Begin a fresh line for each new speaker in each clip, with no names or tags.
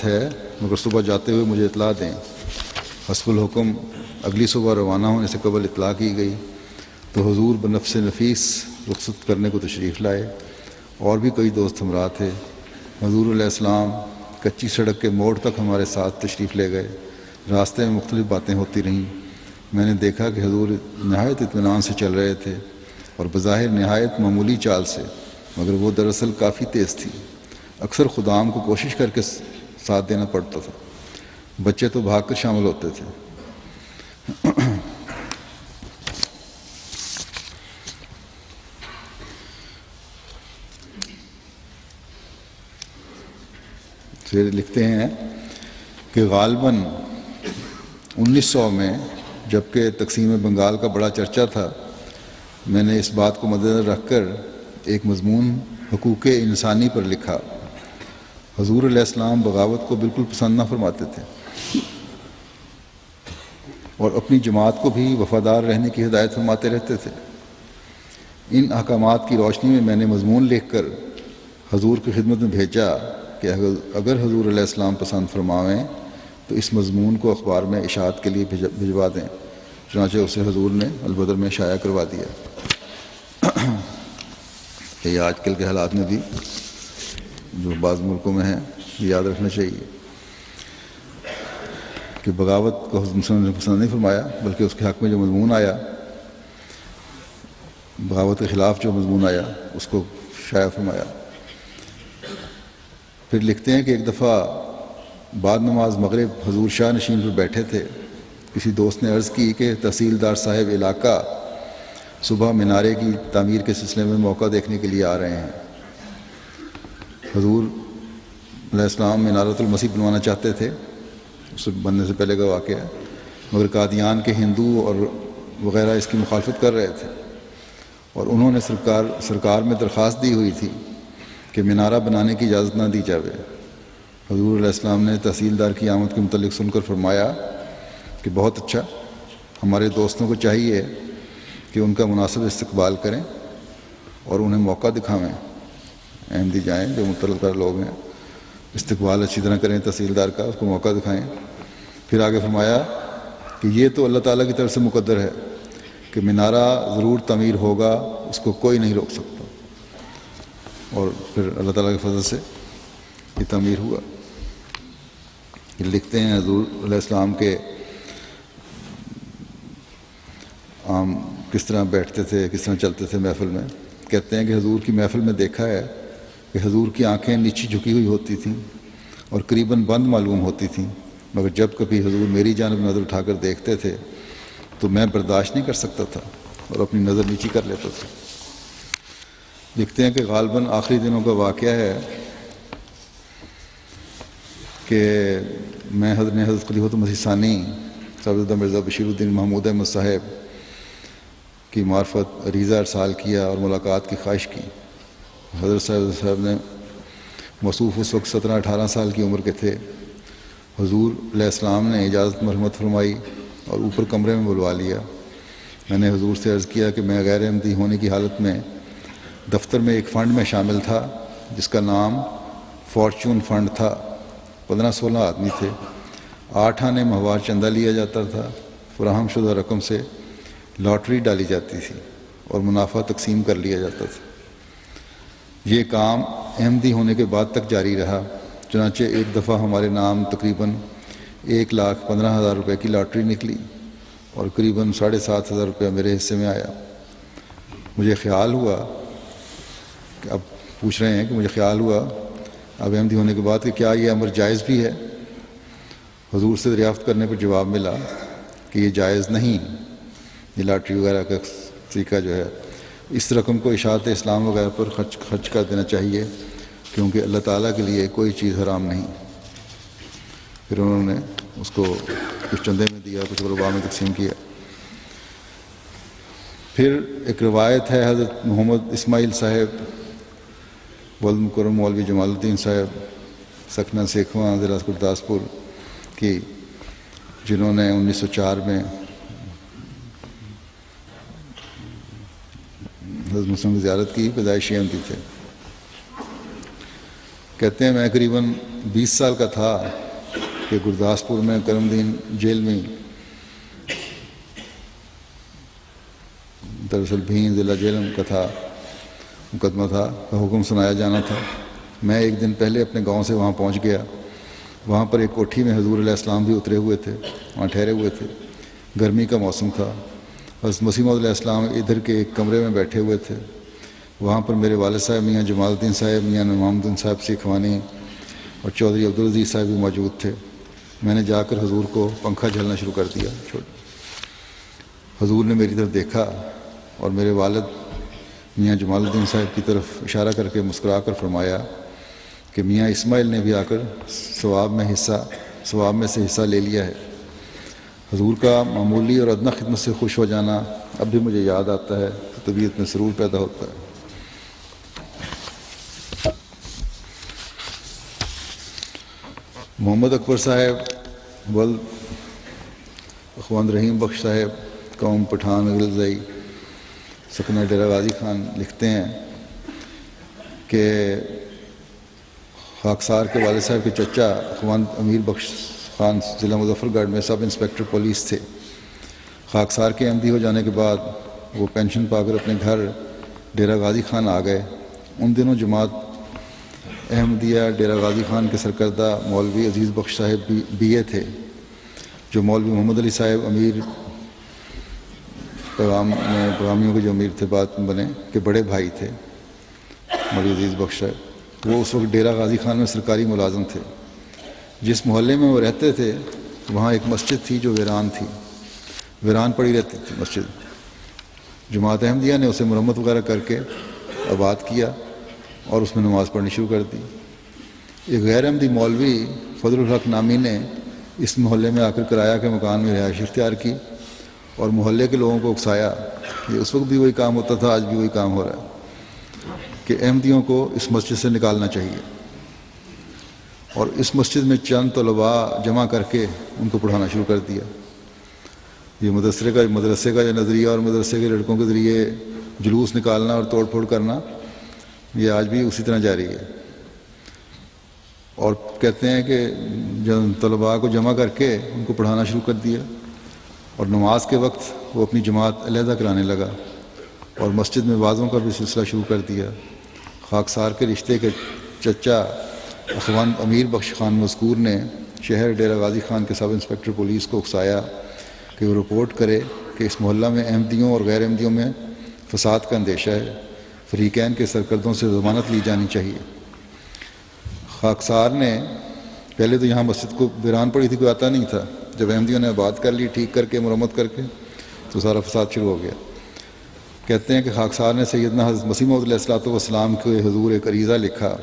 ہے مگر صبح جاتے ہوئے مجھے اطلاع دیں۔ حسب الحکم اگلی صبح روانہ ہونے سے قبل اطلاع کی گئی تو حضور بنفس نفیس رخصت کرنے کو تشریف لائے، اور بھی کئی دوست ہمراہ تھے۔ حضور علیہ السلام کچی سڑک کے موڑ تک ہمارے ساتھ تشریف لے گئے۔ راستے میں مختلف باتیں ہوتی رہیں۔ میں نے دیکھا کہ حضور نہایت اطمینان سے چل رہے تھے اور بظاہر نہایت معمولی چال سے، مگر وہ دراصل کافی تیز تھی۔ اکثر خدام کو کوشش کر کے ساتھ دینا پڑتا تھا، بچے تو بھاگ کر شامل ہوتے تھے۔ پھر لکھتے ہیں کہ غالباً 1900 میں جبکہ تقسیم بنگال کا بڑا چرچا تھا، میں نے اس بات کو مدنظر رکھ کر ایک مضمون حقوق انسانی پر لکھا۔ حضور علیہ السلام بغاوت کو بالکل پسند نہ فرماتے تھے اور اپنی جماعت کو بھی وفادار رہنے کی ہدایت فرماتے رہتے تھے۔ ان احکامات کی روشنی میں نے مضمون لکھ کر حضور کی خدمت میں بھیجا کہ اگر حضور علیہ السلام پسند فرماویں تو اس مضمون کو اخبار میں اشاعت کے لیے بھجوا دیں۔ چنانچہ اسے حضور نے البدر میں شائع کروا دیا۔ یہ آج کل کے حالات میں بھی جو بعض ملکوں میں ہیں یہ یاد رکھنا چاہیے کہ بغاوت کو حضرت نے پسند نہیں فرمایا، بلکہ اس کے حق میں جو مضمون آیا، بغاوت کے خلاف جو مضمون آیا، اس کو شائع فرمایا۔ پھر لکھتے ہیں کہ ایک دفعہ بعد نماز مغرب حضور شاہ نشین پر بیٹھے تھے۔ کسی دوست نے عرض کی کہ تحصیلدار صاحب علاقہ صبح مینارے کی تعمیر کے سلسلے میں موقع دیکھنے کے لیے آ رہے ہیں۔ حضور علیہ السلام منارۃ المسیح بنوانا چاہتے تھے، اس بننے سے پہلے کا واقعہ ہے، مگر قادیان کے ہندو اور وغیرہ اس کی مخالفت کر رہے تھے، اور انہوں نے سرکار میں درخواست دی ہوئی تھی کہ مینارہ بنانے کی اجازت نہ دی جاوے۔ حضور علیہ السلام نے تحصیلدار کی آمد کے متعلق سن کر فرمایا کہ بہت اچھا، ہمارے دوستوں کو چاہیے کہ ان کا مناسب استقبال کریں اور انہیں موقع دکھاویں، احمدی جائیں جو متعلقہ لوگ ہیں، استقبال اچھی طرح کریں تحصیلدار کا، اس کو موقع دکھائیں۔ پھر آگے فرمایا کہ یہ تو اللہ تعالیٰ کی طرف سے مقدر ہے کہ مینارہ ضرور تعمیر ہوگا، اس کو کوئی نہیں روک سکتا، اور پھر اللہ تعالیٰ کے فضل سے یہ تعمیر ہوا۔ یہ لکھتے ہیں حضور علیہ السلام کے عام کس طرح بیٹھتے تھے، کس طرح چلتے تھے محفل میں۔ کہتے ہیں کہ حضور کی محفل میں دیکھا ہے کہ حضور کی آنکھیں نیچی جھکی ہوئی ہوتی تھیں اور قریباً بند معلوم ہوتی تھیں، مگر جب کبھی حضور میری جانب نظر اٹھا کر دیکھتے تھے تو میں برداشت نہیں کر سکتا تھا اور اپنی نظر نیچی کر لیتا تھا۔ لکھتے ہیں کہ غالباً آخری دنوں کا واقعہ ہے کہ میں حضرت خلیفۃ المسیح ثانی صاحبزادہ مرزا بشیر الدین محمود احمد صاحب کی معرفت عریضہ ارسال کیا اور ملاقات کی خواہش کی۔ حضرت صاحب نے موصوف اس وقت 17-18 سال کی عمر کے تھے۔ حضور علیہ السلام نے اجازت مرحمت فرمائی اور اوپر کمرے میں بلوا لیا۔ میں نے حضور سے عرض کیا کہ میں غیر احمدی ہونے کی حالت میں دفتر میں ایک فنڈ میں شامل تھا جس کا نام فارچون فنڈ تھا۔ 15-16 آدمی تھے، 8 آنے ماہوار چندہ لیا جاتا تھا، فراہم شدہ رقم سے لاٹری ڈالی جاتی تھی اور منافع تقسیم کر لیا جاتا تھا۔ یہ کام احمدی ہونے کے بعد تک جاری رہا۔ چنانچہ ایک دفعہ ہمارے نام تقریباً 1,15,000 روپے کی لاٹری نکلی اور قریباً 7,500 روپے میرے حصے میں آیا۔ مجھے خیال ہوا کہ اب پوچھ رہے ہیں کہ مجھے خیال ہوا اب احمدی ہونے کے بعد کہ کیا یہ امر جائز بھی ہے؟ حضور سے دریافت کرنے پر جواب ملا کہ یہ جائز نہیں، یہ لاٹری وغیرہ کا طریقہ جو ہے، اس رقم کو اشاعت اسلام وغیرہ پر خرچ کر دینا چاہیے کیونکہ اللہ تعالیٰ کے لیے کوئی چیز حرام نہیں۔ پھر انہوں نے اس کو کچھ چندے میں دیا، کچھ غربا میں تقسیم کیا۔ پھر ایک روایت ہے حضرت محمد اسماعیل صاحب ولد مکرم مولوی جمال الدین صاحب سکنہ سیکھواں ضلع گرداسپور کی، جنہوں نے 1904 میں حضرت مسلم کی زیارت کی، پیدائشی احمدی تھے۔ کہتے ہیں میں قریباً 20 سال کا تھا کہ گرداسپور میں کرم دین جیل میں، دراصل بھین ضلع جیل کا تھا، مقدمہ تھا، حکم سنایا جانا تھا۔ میں ایک دن پہلے اپنے گاؤں سے وہاں پہنچ گیا۔ وہاں پر ایک کوٹھی میں حضور علیہ السلام بھی اترے ہوئے تھے، وہاں ٹھہرے ہوئے تھے، گرمی کا موسم تھا۔ حضرت مسیح موعود علیہ السلام ادھر کے ایک کمرے میں بیٹھے ہوئے تھے۔ وہاں پر میرے والد صاحب میاں جمال الدین صاحب، میاں امام الدین صاحب سیکھوانی اور چودھری عبدالعزیز صاحب بھی موجود تھے۔ میں نے جا کر حضور کو پنکھا جھلنا شروع کر دیا۔ حضور نے میری طرف دیکھا اور میرے والد میاں جمال الدین صاحب کی طرف اشارہ کر کے مسکرا کر فرمایا کہ میاں اسماعیل نے بھی آ کر ثواب میں سے حصہ لے لیا ہے۔ حضور کا معمولی اور ادنیٰ خدمت سے خوش ہو جانا اب بھی مجھے یاد آتا ہے، طبیعت میں سرور پیدا ہوتا ہے۔ محمد اکبر صاحب ولد اخوان رحیم بخش صاحب، قوم پٹھان اگلزئی، سکنہ ڈیرہ غازی خان، لکھتے ہیں کہ خاکسار کے والد صاحب کے چچا اخوان امیر بخش خان ضلع مظفر گڑھ میں سب انسپکٹر پولیس تھے۔ خاکسار کے احمدی ہو جانے کے بعد وہ پینشن پا کر اپنے گھر ڈیرہ غازی خان آ گئے۔ ان دنوں جماعت احمدیہ ڈیرہ غازی خان کے سرکردہ مولوی عزیز بخش صاحب بی اے تھے، جو مولوی محمد علی صاحب امیر پیغامیوں کے جو امیر تھے بعد میں بنے کہ بڑے بھائی تھے مولوی عزیز بخش صاحب۔ وہ اس وقت ڈیرہ غازی خان میں سرکاری ملازم تھے۔ جس محلے میں وہ رہتے تھے وہاں ایک مسجد تھی جو ویران پڑی رہتی تھی مسجد۔ جماعت احمدیہ نے اسے مرمت وغیرہ کر کے آباد کیا اور اس میں نماز پڑھنی شروع کر دی۔ ایک غیر احمدی مولوی فضل الحق نامی نے اس محلے میں آ کر کرایہ کے مکان میں رہائش اختیار کی اور محلے کے لوگوں کو اکسایا۔ یہ اس وقت بھی وہی کام ہوتا تھا، آج بھی وہی کام ہو رہا ہے کہ احمدیوں کو اس مسجد سے نکالنا چاہیے، اور اس مسجد میں چند طلباء جمع کر کے ان کو پڑھانا شروع کر دیا۔ یہ مدرسے کا نظریہ اور مدرسے کے لڑکوں کے ذریعے جلوس نکالنا اور توڑ پھوڑ کرنا یہ آج بھی اسی طرح جاری ہے۔ اور کہتے ہیں کہ طلباء کو جمع کر کے ان کو پڑھانا شروع کر دیا، اور نماز کے وقت وہ اپنی جماعت علیحدہ کرانے لگا اور مسجد میں وعظوں کا بھی سلسلہ شروع کر دیا۔ خاکسار کے رشتے کے چچا اخوان امیر بخش خان مذکور نے شہر ڈیرہ غازی خان کے سب انسپکٹر پولیس کو اکسایا کہ وہ رپورٹ کرے کہ اس محلہ میں احمدیوں اور غیر احمدیوں میں فساد کا اندیشہ ہے، فریقین کے سرکردوں سے ضمانت لی جانی چاہیے۔ خاکسار نے پہلے تو یہاں مسجد کو ویران پڑی تھی، کوئی آتا نہیں تھا۔ جب احمدیوں نے آباد کر لی ٹھیک کر کے مرمت کر کے تو سارا فساد شروع ہو گیا۔ کہتے ہیں کہ خاکسار نے سیدنا حضرت مسیح موعود علیہ السلام کے حضور ایک عریضہ لکھا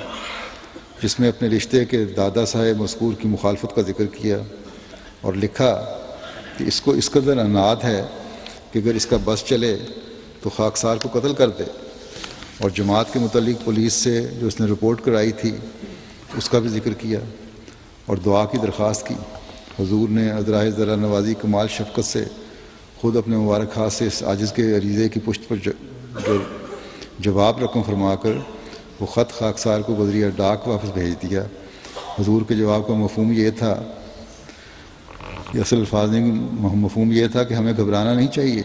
جس میں اپنے رشتے کے دادا صاحب مذکور کی مخالفت کا ذکر کیا، اور لکھا کہ اس کو اس قدر عناد ہے کہ اگر اس کا بس چلے تو خاکسار کو قتل کر دے، اور جماعت کے متعلق پولیس سے جو اس نے رپورٹ کرائی تھی اس کا بھی ذکر کیا اور دعا کی درخواست کی۔ حضور نے عذرائے ذرا نوازی کمال شفقت سے خود اپنے مبارک ہاتھ سے اس عاجز کے عریضے کی پشت پر جواب رقم فرما کر وہ خط خاکسار کو بذریعہ ڈاک واپس بھیج دیا۔ حضور کے جواب کا مفہوم یہ تھا، یہ اصل الفاظ نہیں، مفہوم یہ تھا کہ ہمیں گھبرانا نہیں چاہیے،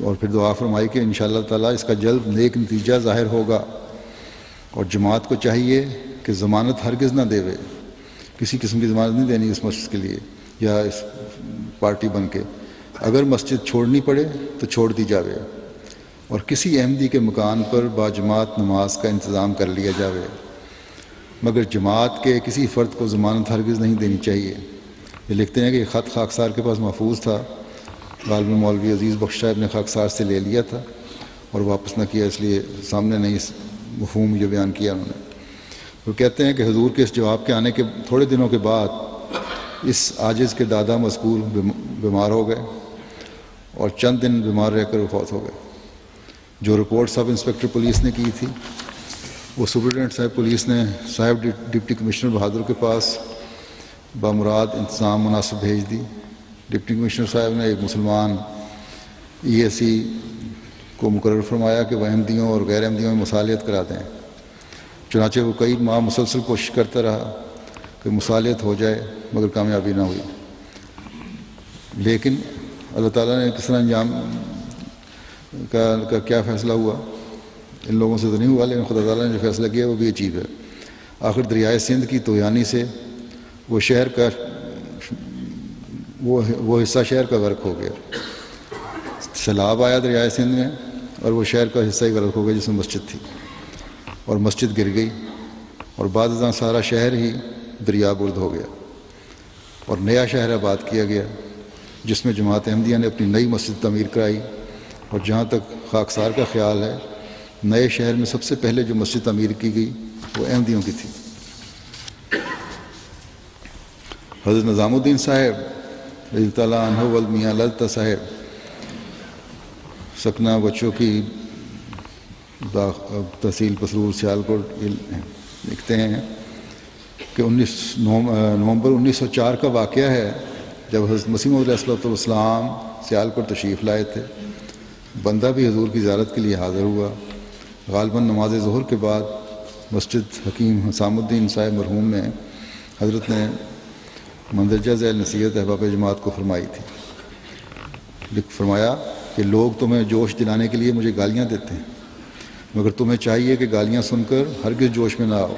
اور پھر دعا فرمائی کہ انشاءاللہ تعالیٰ اس کا جلد نیک نتیجہ ظاہر ہوگا، اور جماعت کو چاہیے کہ ضمانت ہرگز نہ دیوے، کسی قسم کی ضمانت نہیں دینی اس مسجد کے لیے یا اس پارٹی بن کے۔ اگر مسجد چھوڑنی پڑے تو چھوڑ دی جاوے، اور کسی احمدی کے مکان پر باجماعت نماز کا انتظام کر لیا جاوے، مگر جماعت کے کسی فرد کو ضمانت ہرگز نہیں دینی چاہیے۔ یہ لکھتے ہیں کہ یہ خط خاکسار کے پاس محفوظ تھا، غالباً مولوی عزیز بخش صاحب نے خاکسار سے لے لیا تھا اور واپس نہ کیا، اس لیے سامنے نہیں اس مفہوم جو بیان کیا انہوں نے۔ وہ کہتے ہیں کہ حضور کے اس جواب کے آنے کے تھوڑے دنوں کے بعد اس عاجز کے دادا مذکور بیمار ہو گئے اور چند دن بیمار رہ کر وفات ہو گئے۔ جو رپورٹ سب انسپکٹر پولیس نے کی تھی وہ سپرنٹینڈنٹ صاحب پولیس نے صاحب ڈپٹی کمشنر بہادر کے پاس بامراد انتظام مناسب بھیج دی۔ ڈپٹی کمشنر صاحب نے ایک مسلمان ای ایس سی کو مقرر فرمایا کہ وہ احمدیوں اور غیر احمدیوں میں مصالحت کرا دیں، چنانچہ وہ کئی ماہ مسلسل کوشش کرتا رہا کہ مصالحت ہو جائے، مگر کامیابی نہ ہوئی۔ لیکن اللہ تعالیٰ نے کس طرح انجام کا کیا فیصلہ ہوا ان لوگوں سے تو نہیں ہوا، لیکن خدا تعالیٰ نے جو فیصلہ کیا وہ بھی عجیب ہے۔ آخر دریائے سندھ کی طغیانی سے وہ شہر کا وہ حصہ شہر کا غرق ہو گیا۔ سیلاب آیا دریائے سندھ میں اور وہ شہر کا حصہ ہی غرق ہو گیا جس میں مسجد تھی، اور مسجد گر گئی، اور بعد ازاں سارا شہر ہی دریا برد ہو گیا، اور نیا شہر آباد کیا گیا جس میں جماعت احمدیہ نے اپنی نئی مسجد تعمیر کرائی۔ اور جہاں تک خاکسار کا خیال ہے، نئے شہر میں سب سے پہلے جو مسجد تعمیر کی گئی وہ احمدیوں کی تھی۔ حضرت نظام الدین صاحب رضی اللہ تعالیٰ عنہ والمیاں للتا صاحب سکنہ بچوں کی تحصیل پسرور سیالکوٹ لکھتے ہیں کہ 19 نومبر 1904 کا واقعہ ہے جب حضرت مسیح موعود علیہ الصلوۃ والسلام سیالکوٹ تشریف لائے تھے۔ بندہ بھی حضور کی زیارت کے لیے حاضر ہوا۔ غالباً نماز ظہر کے بعد مسجد حکیم حسام الدین صاحب مرحوم میں حضرت نے مندرجہ ذیل نصیحت احباب جماعت کو فرمائی تھی۔ فرمایا کہ لوگ تمہیں جوش دلانے کے لیے مجھے گالیاں دیتے ہیں، مگر تمہیں چاہیے کہ گالیاں سن کر ہرگز جوش میں نہ آؤ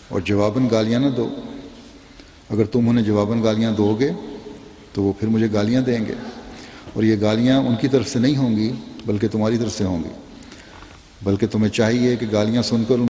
اور جواباً گالیاں نہ دو۔ اگر تم انہیں جواباً گالیاں دو گے تو وہ پھر مجھے گالیاں دیں گے، اور یہ گالیاں ان کی طرف سے نہیں ہوں گی بلکہ تمہاری طرف سے ہوں گی، بلکہ تمہیں چاہیے کہ گالیاں سن کر